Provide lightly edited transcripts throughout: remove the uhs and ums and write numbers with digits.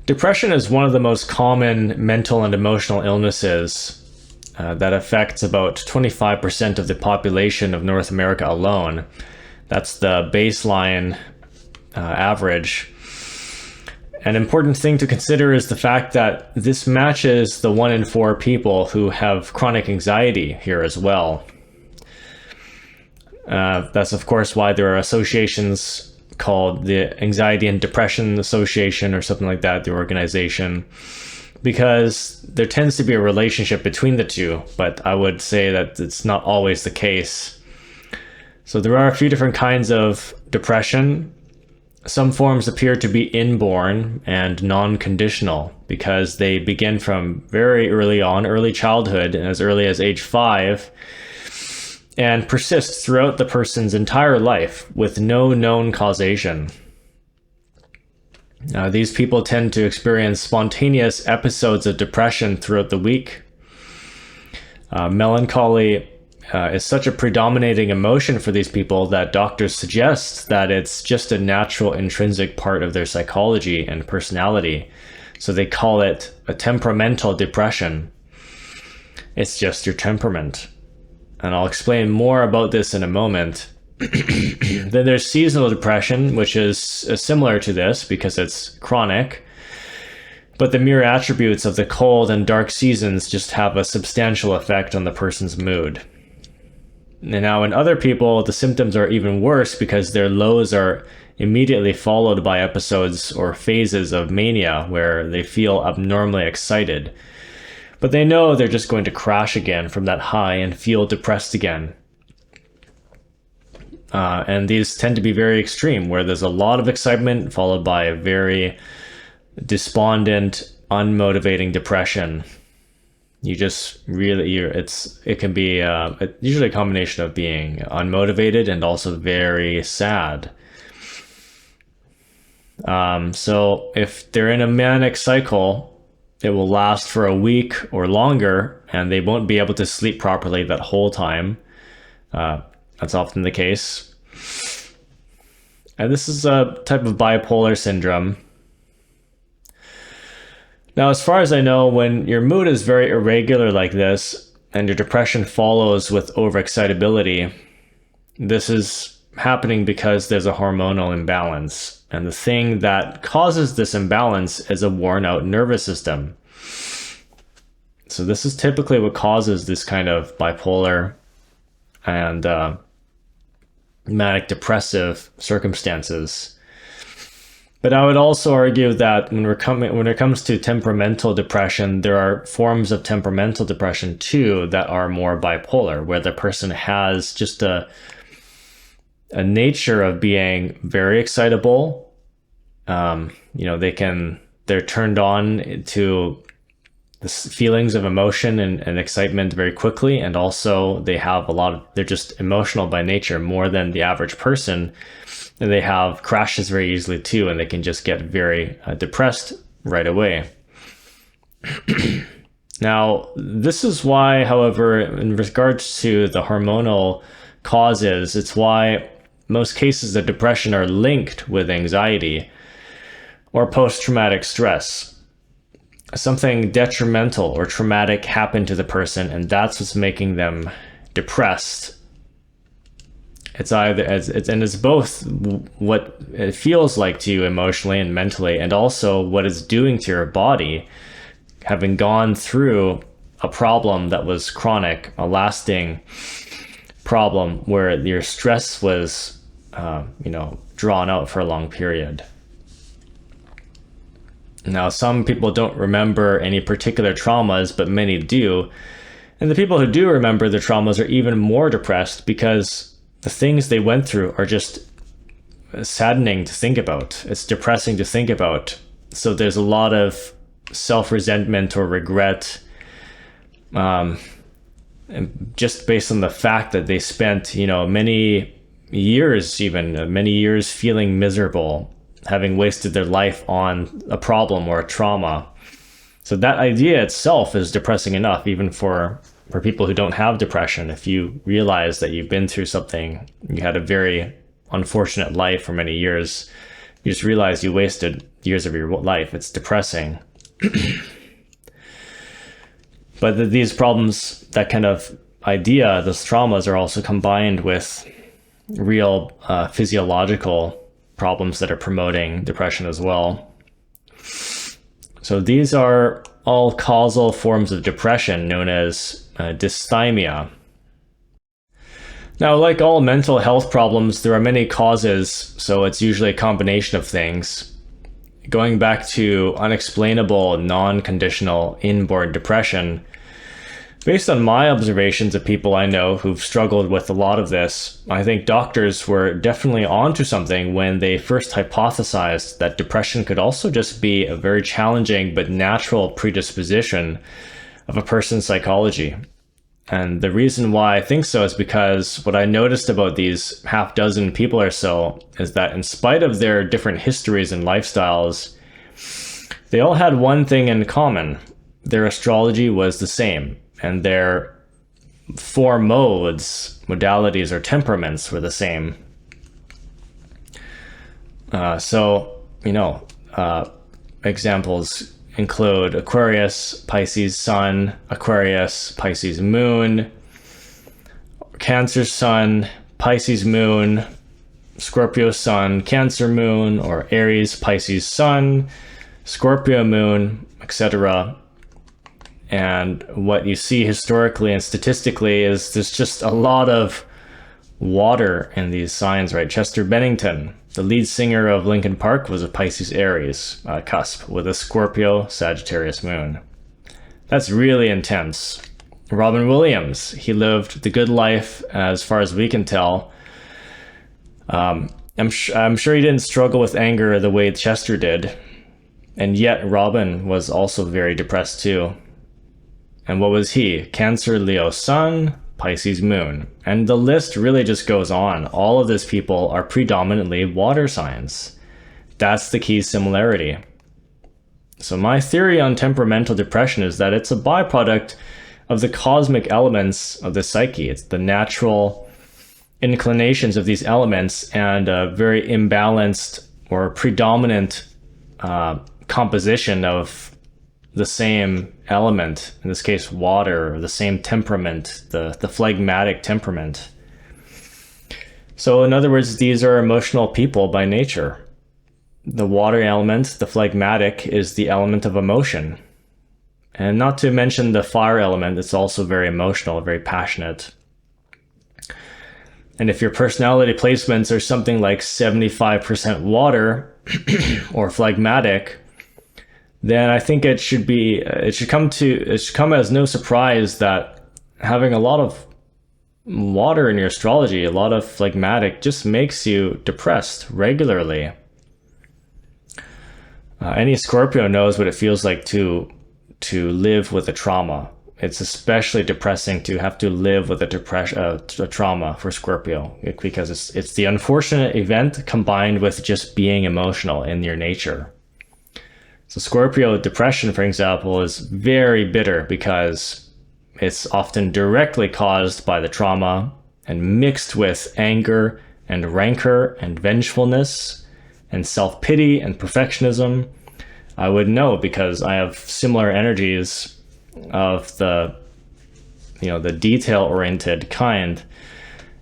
Depression is one of the most common mental and emotional illnesses that affects about 25% of the population of North America alone. That's the baseline average. An important thing to consider is the fact that this matches the 1 in 4 people who have chronic anxiety here as well. That's of course why there are associations called the Anxiety and Depression Association or something like that, the organization, because there tends to be a relationship between the two, but I would say that it's not always the case. So there are a few different kinds of depression. Some forms appear to be inborn and non-conditional because they begin from very early on, early childhood, as early as age 5, and persist throughout the person's entire life with no known causation. These people tend to experience spontaneous episodes of depression throughout the week. Melancholy is such a predominating emotion for these people that doctors suggest that it's just a natural intrinsic part of their psychology and personality. So they call it a temperamental depression. It's just your temperament. And I'll explain more about this in a moment. Then there's seasonal depression, which is similar to this because it's chronic. But the mere attributes of the cold and dark seasons just have a substantial effect on the person's mood. And now in other people, the symptoms are even worse because their lows are immediately followed by episodes or phases of mania where they feel abnormally excited. But they know they're just going to crash again from that high and feel depressed again. And these tend to be very extreme, where there's a lot of excitement followed by a very despondent, unmotivating depression. You just really, it can be usually a combination of being unmotivated and also very sad. So if they're in a manic cycle, it will last for a week or longer, and they won't be able to sleep properly that whole time. That's often the case. And this is a type of bipolar syndrome. Now, as far as I know, when your mood is very irregular like this, and your depression follows with overexcitability, this is happening because there's a hormonal imbalance. And the thing that causes this imbalance is a worn out nervous system. So this is typically what causes this kind of bipolar and manic depressive circumstances. But I would also argue that when it comes to temperamental depression, there are forms of temperamental depression too that are more bipolar, where the person has just a nature of being very excitable. They're turned on to the feelings of emotion and excitement very quickly, and also they're just emotional by nature more than the average person, and they have crashes very easily too, and they can just get very depressed right away. Now, this is why, however, in regards to the hormonal causes, it's why most cases of depression are linked with anxiety or post-traumatic stress. Something detrimental or traumatic happened to the person, and that's what's making them depressed. It's both what it feels like to you emotionally and mentally, and also what it's doing to your body, having gone through a problem that was chronic, a lasting problem where your stress was, drawn out for a long period. Now, some people don't remember any particular traumas, but many do. And the people who do remember the traumas are even more depressed because the things they went through are just saddening to think about. It's depressing to think about. So there's a lot of self-resentment or regret, just based on the fact that they spent, many years feeling miserable, having wasted their life on a problem or a trauma. So that idea itself is depressing enough, even for people who don't have depression. If you realize that you've been through something, you had a very unfortunate life for many years, you just realize you wasted years of your life. It's depressing. But these problems, that kind of idea, those traumas are also combined with real physiological problems that are promoting depression as well. So these are all causal forms of depression known as dysthymia. Now, like all mental health problems, there are many causes, so it's usually a combination of things. Going back to unexplainable, non-conditional, inborn depression, based on my observations of people I know who've struggled with a lot of this, I think doctors were definitely onto something when they first hypothesized that depression could also just be a very challenging but natural predisposition of a person's psychology. And the reason why I think so is because what I noticed about these half dozen people or so is that in spite of their different histories and lifestyles, they all had one thing in common. Their astrology was the same, and their four modalities or temperaments were the same. Examples include Aquarius, Pisces Sun, Aquarius, Pisces Moon, Cancer Sun, Pisces Moon, Scorpio Sun, Cancer Moon, or Aries, Pisces Sun, Scorpio Moon, etc. And what you see historically and statistically is there's just a lot of water in these signs, right? Chester Bennington, the lead singer of Linkin Park, was a Pisces Aries cusp with a Scorpio Sagittarius moon. That's really intense. Robin Williams, he lived the good life as far as we can tell. I'm sure he didn't struggle with anger the way Chester did. And yet Robin was also very depressed too. And what was he? Cancer, Leo Sun, Pisces Moon. And the list really just goes on. All of these people are predominantly water signs. That's the key similarity. So my theory on temperamental depression is that it's a byproduct of the cosmic elements of the psyche. It's the natural inclinations of these elements and a very imbalanced or predominant composition of the same element, in this case water, or the same temperament, the phlegmatic temperament. So in other words, these are emotional people by nature. The water element, the phlegmatic, is the element of emotion. And not to mention the fire element, it's also very emotional, very passionate. And if your personality placements are something like 75% water or phlegmatic, then I think it should come as no surprise that having a lot of water in your astrology, a lot of phlegmatic, just makes you depressed regularly. Any Scorpio knows what it feels like to live with a trauma. It's especially depressing to have to live with a trauma for Scorpio, because it's the unfortunate event combined with just being emotional in your nature. So Scorpio depression, for example, is very bitter because it's often directly caused by the trauma and mixed with anger and rancor and vengefulness and self-pity and perfectionism. I would know because I have similar energies of the detail-oriented kind.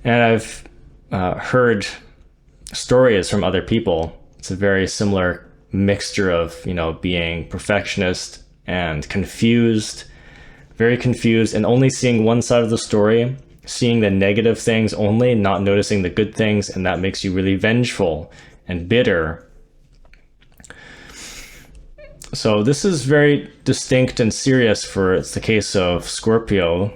And I've heard stories from other people. It's a very similar mixture of, being perfectionist and confused, very confused, and only seeing one side of the story, seeing the negative things only, not noticing the good things, and that makes you really vengeful and bitter. So this is very distinct and serious for the case of Scorpio,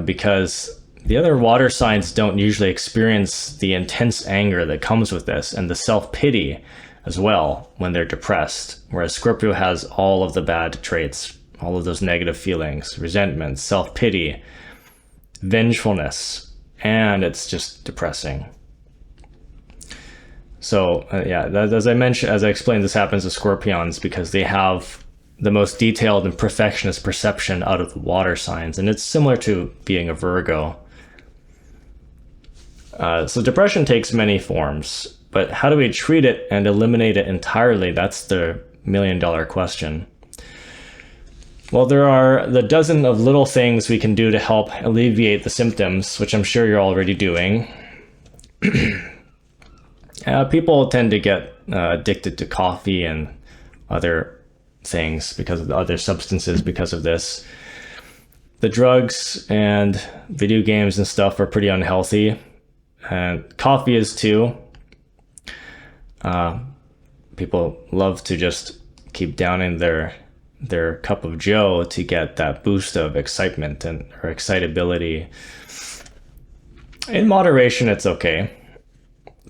because the other water signs don't usually experience the intense anger that comes with this and the self-pity as well when they're depressed, whereas Scorpio has all of the bad traits, all of those negative feelings, resentment, self-pity, vengefulness, and it's just depressing. So as I explained, this happens to Scorpions because they have the most detailed and perfectionist perception out of the water signs, and it's similar to being a Virgo. So depression takes many forms. But how do we treat it and eliminate it entirely? That's the million-dollar question. Well, there are the dozen of little things we can do to help alleviate the symptoms, which I'm sure you're already doing. People tend to get addicted to coffee and other things because of other substances because of this. The drugs and video games and stuff are pretty unhealthy, and coffee is too. People love to just keep downing their cup of joe to get that boost of excitement or excitability. In moderation, it's okay.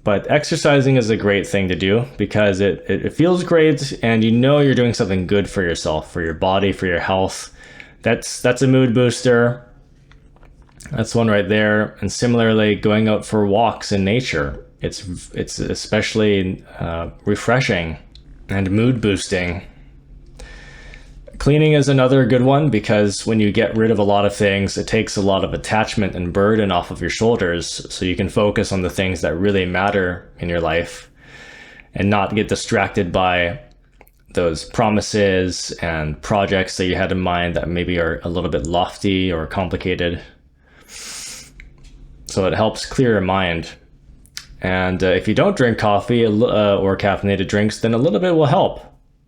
But exercising is a great thing to do because it feels great, and you know you're doing something good for yourself, for your body, for your health. That's a mood booster. That's one right there. And similarly, going out for walks in nature, it's especially refreshing and mood boosting. Cleaning is another good one because when you get rid of a lot of things, it takes a lot of attachment and burden off of your shoulders, so you can focus on the things that really matter in your life and not get distracted by those promises and projects that you had in mind that maybe are a little bit lofty or complicated. So it helps clear your mind. And if you don't drink coffee or caffeinated drinks, then a little bit will help.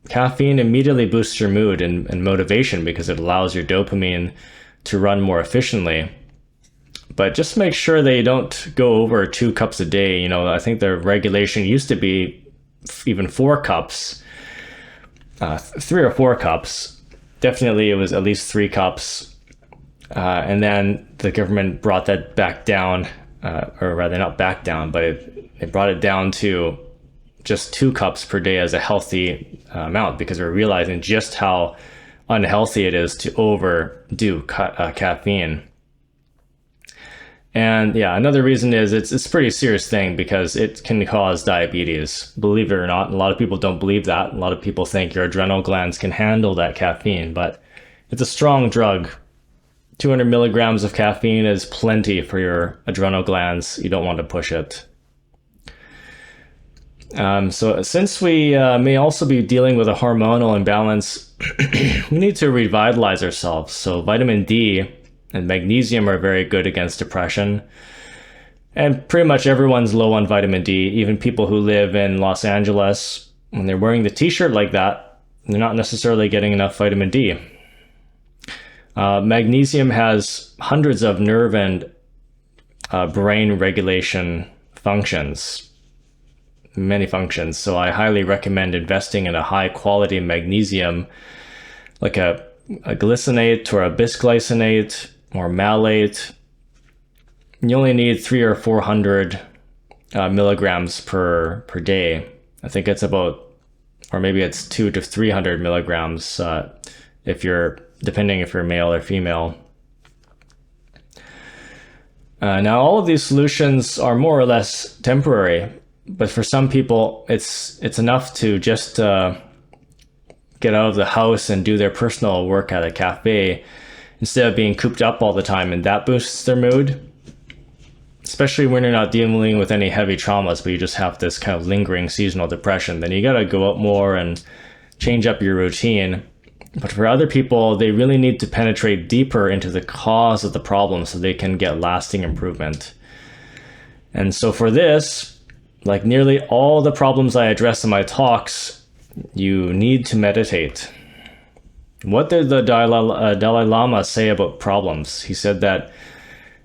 Caffeine immediately boosts your mood and motivation because it allows your dopamine to run more efficiently. But just make sure that you don't go over 2 cups a day. You know, I think the regulation used to be even 4 cups, 3 or 4 cups. Definitely it was at least 3 cups. And then the government brought that back down, or rather not back down, but it brought it down to just 2 cups per day as a healthy amount, because we're realizing just how unhealthy it is to overdo caffeine. And yeah, another reason is it's a pretty serious thing because it can cause diabetes. Believe it or not, a lot of people don't believe that. A lot of people think your adrenal glands can handle that caffeine, but it's a strong drug. 200 milligrams of caffeine is plenty for your adrenal glands. You don't want to push it. So since we may also be dealing with a hormonal imbalance, we need to revitalize ourselves. So vitamin D and magnesium are very good against depression. And pretty much everyone's low on vitamin D, even people who live in Los Angeles. When they're wearing the t-shirt like that, they're not necessarily getting enough vitamin D. Magnesium has hundreds of nerve and brain regulation functions. Many functions. So I highly recommend investing in a high quality magnesium, like a glycinate or a bisglycinate or malate. You only need 300 or 400 milligrams per day. I think it's about, or maybe it's 200 to 300 milligrams depending if you're male or female. Now all of these solutions are more or less temporary. But for some people, it's enough to just get out of the house and do their personal work at a cafe instead of being cooped up all the time, and that boosts their mood. Especially when you're not dealing with any heavy traumas, but you just have this kind of lingering seasonal depression. Then you gotta go out more and change up your routine. But for other people, they really need to penetrate deeper into the cause of the problem so they can get lasting improvement. And so for this, like nearly all the problems I address in my talks, you need to meditate. What did the Dalai Lama say about problems? He said that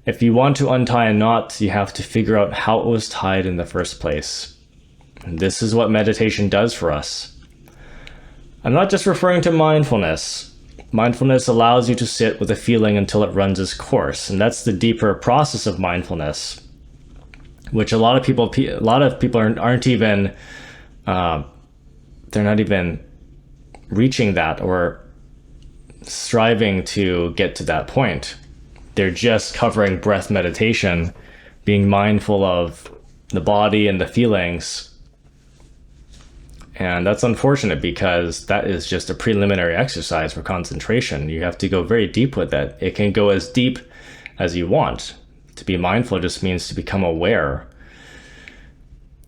if you want to untie a knot, you have to figure out how it was tied in the first place. And this is what meditation does for us. I'm not just referring to mindfulness. Mindfulness allows you to sit with a feeling until it runs its course, and that's the deeper process of mindfulness, which a lot of people aren't even, they're not even reaching that or striving to get to that point. They're just covering breath meditation, being mindful of the body and the feelings. And that's unfortunate because that is just a preliminary exercise for concentration. You have to go very deep with it. It can go as deep as you want. To be mindful just means to become aware.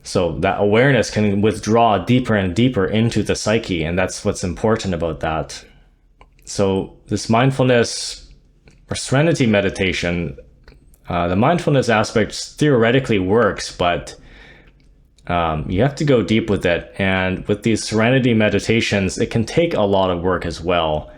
So that awareness can withdraw deeper and deeper into the psyche, and that's what's important about that. So this mindfulness or serenity meditation, the mindfulness aspect theoretically works, but you have to go deep with it. And with these serenity meditations, it can take a lot of work as well.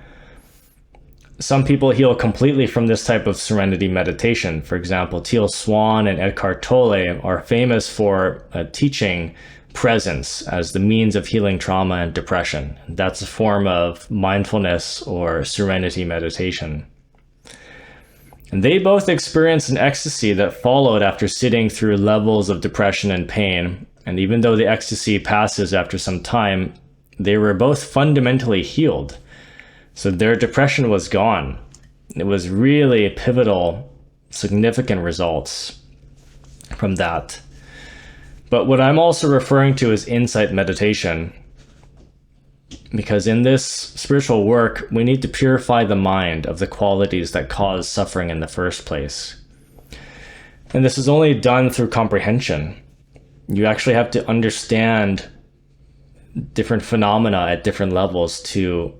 Some people heal completely from this type of serenity meditation. For example, Teal Swan and Eckhart Tolle are famous for teaching presence as the means of healing trauma and depression. That's a form of mindfulness or serenity meditation. And they both experienced an ecstasy that followed after sitting through levels of depression and pain. And even though the ecstasy passes after some time, they were both fundamentally healed. So their depression was gone. It was really pivotal, significant results from that. But what I'm also referring to is insight meditation. Because in this spiritual work, we need to purify the mind of the qualities that cause suffering in the first place. And this is only done through comprehension. You actually have to understand different phenomena at different levels to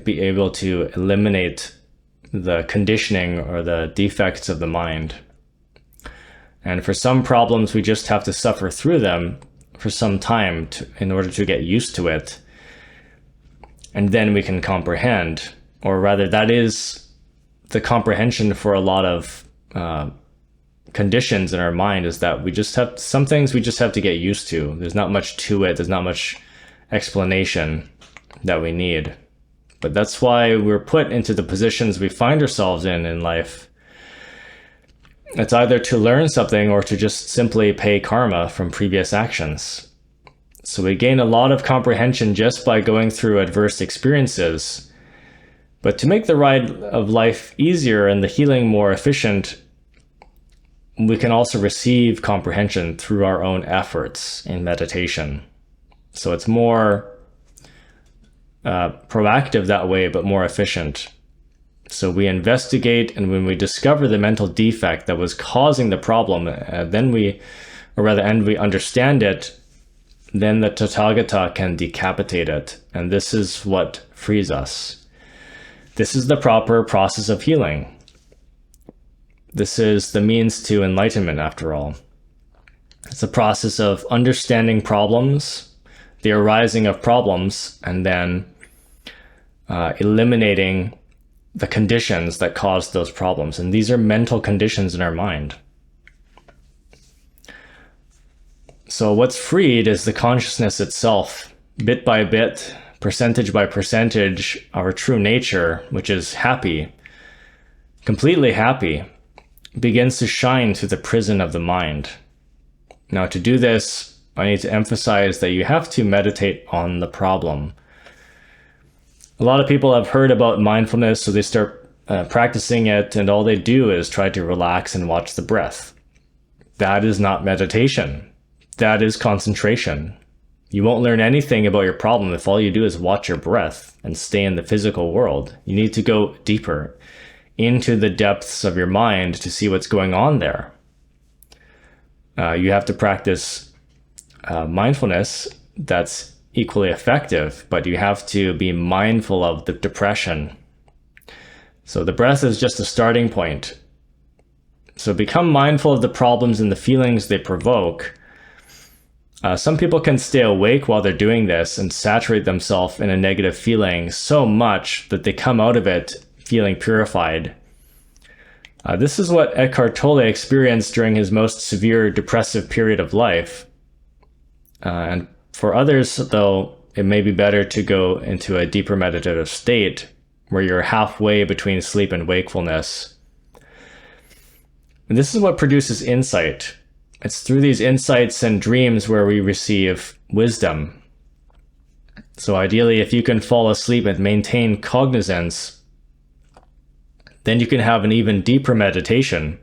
be able to eliminate the conditioning or the defects of the mind. And for some problems, we just have to suffer through them for some time in order to get used to it. And then we can comprehend, or rather that is the comprehension for a lot of conditions in our mind, is that we just have some things we just have to get used to. There's not much to it. There's not much explanation that we need. But that's why we're put into the positions we find ourselves in life. It's either to learn something or to just simply pay karma from previous actions. So we gain a lot of comprehension just by going through adverse experiences. But to make the ride of life easier and the healing more efficient, we can also receive comprehension through our own efforts in meditation. So it's more proactive that way, but more efficient. So we investigate, and when we discover the mental defect that was causing the problem, and we understand it, then the Tathagata can decapitate it. And this is what frees us. This is the proper process of healing. This is the means to enlightenment, after all. It's a process of understanding problems, the arising of problems, and then eliminating the conditions that cause those problems. And these are mental conditions in our mind. So what's freed is the consciousness itself. Bit by bit, percentage by percentage, our true nature, which is happy, completely happy, begins to shine through the prison of the mind. Now, to do this, I need to emphasize that you have to meditate on the problem. A lot of people have heard about mindfulness, so they start practicing it, and all they do is try to relax and watch the breath. That is not meditation. That is concentration. You won't learn anything about your problem if all you do is watch your breath and stay in the physical world. You need to go deeper into the depths of your mind to see what's going on there. You have to practice mindfulness that's equally effective, but you have to be mindful of the depression. So the breath is just a starting point. So become mindful of the problems and the feelings they provoke. Some people can stay awake while they're doing this and saturate themselves in a negative feeling so much that they come out of it feeling purified. This is what Eckhart Tolle experienced during his most severe depressive period of life. And for others, though, it may be better to go into a deeper meditative state where you're halfway between sleep and wakefulness. And this is what produces insight. It's through these insights and dreams where we receive wisdom. So ideally, if you can fall asleep and maintain cognizance, then you can have an even deeper meditation.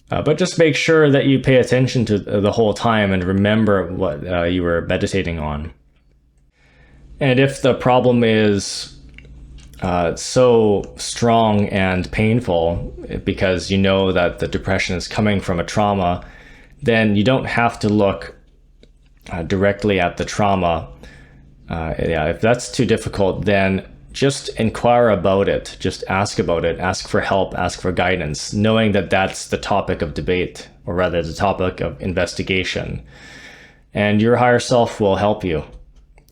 But just make sure that you pay attention to the whole time and remember what you were meditating on. And if the problem is so strong and painful because you know that the depression is coming from a trauma, then you don't have to look directly at the trauma, yeah, if that's too difficult, then just inquire about it. Just ask about it. Ask for help. Ask for guidance, knowing that that's the topic of debate, or rather the topic of investigation. And your higher self will help you.